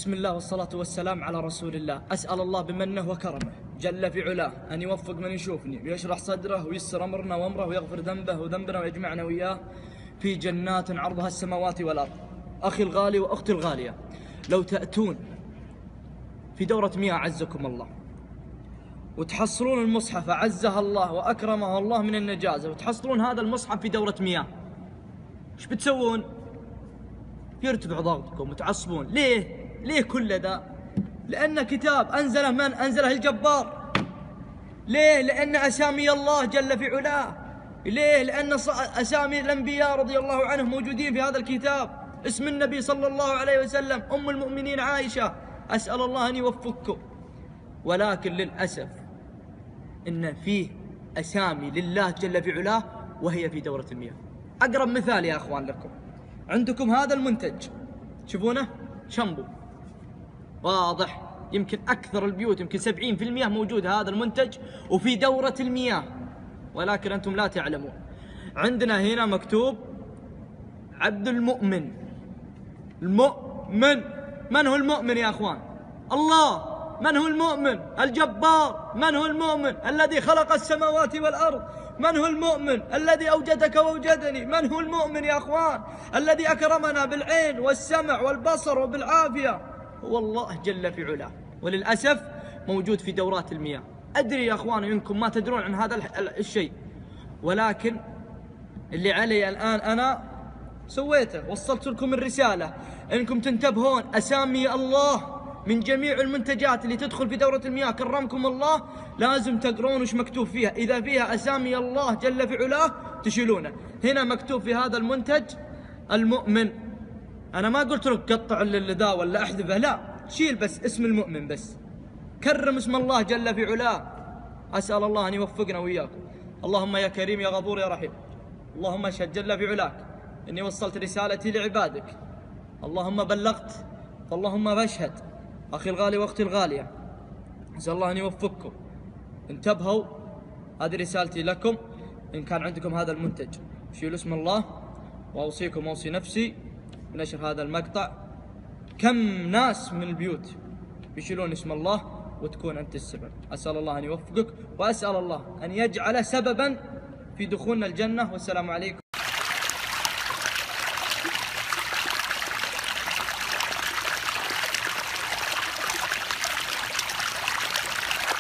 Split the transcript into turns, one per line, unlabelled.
بسم الله والصلاة والسلام على رسول الله. أسأل الله بمنه وكرمه جل في علاه أن يوفق من يشوفني ويشرح صدره ويسر أمرنا وأمره ويغفر ذنبه وذنبنا ويجمعنا وإياه في جنات عرضها السماوات والأرض. أخي الغالي وأختي الغالية، لو تأتون في دورة مياه عزكم الله وتحصلون المصحف عزها الله وأكرمه الله من النجازة، وتحصلون هذا المصحف في دورة مياه، ايش بتسوون؟ يرتفع ضغطكم وتعصبون. ليه كل ذا؟ لأن كتاب أنزله من؟ أنزله الجبار. ليه؟ لأن أسامي الله جل في علاه. ليه؟ لأن أسامي الأنبياء رضي الله عنهم موجودين في هذا الكتاب. اسم النبي صلى الله عليه وسلم، أم المؤمنين عائشة. أسأل الله أن يوفقكم. ولكن للأسف إن فيه أسامي لله جل في علاه وهي في دورة المياه. أقرب مثال يا أخوان لكم، عندكم هذا المنتج تشوفونه شامبو واضح، يمكن أكثر البيوت يمكن 70% موجود هذا المنتج وفي دورة المياه، ولكن أنتم لا تعلمون. عندنا هنا مكتوب عبد المؤمن. المؤمن، من هو المؤمن يا أخوان؟ الله. من هو المؤمن؟ الجبار. من هو المؤمن؟ الذي خلق السماوات والأرض. من هو المؤمن؟ الذي أوجدك وأوجدني. من هو المؤمن يا أخوان؟ الذي أكرمنا بالعين والسمع والبصر وبالعافية هو الله جل في علاه. وللأسف موجود في دورات المياه. أدري يا أخوان إنكم ما تدرون عن هذا الشيء، ولكن اللي علي الآن أنا سويته، وصلت لكم الرسالة إنكم تنتبهون. أسامي الله من جميع المنتجات اللي تدخل في دورة المياه كرمكم الله لازم تقرون وش مكتوب فيها. إذا فيها أسامي الله جل في علاه تشيلونه. هنا مكتوب في هذا المنتج المؤمن. أنا ما قلت لك قطع ذا ولا أحذفه، لا، شيل بس اسم المؤمن، بس كرم اسم الله جل في علاه. أسأل الله أن يوفقنا وإياكم. اللهم يا كريم يا غفور يا رحيم، اللهم اشهد جل في علاك إني وصلت رسالتي لعبادك، اللهم بلغت فاللهم فاشهد. أخي الغالي وأختي الغالية، أسأل الله أن يوفقكم. انتبهوا، هذه رسالتي لكم. إن كان عندكم هذا المنتج شيلوا اسم الله، وأوصيكم وأوصي نفسي بنشر هذا المقطع. كم ناس من البيوت يشيلون اسم الله وتكون أنت السبب. أسأل الله أن يوفقك، وأسأل الله أن يجعل سببا في دخولنا الجنة. والسلام عليكم.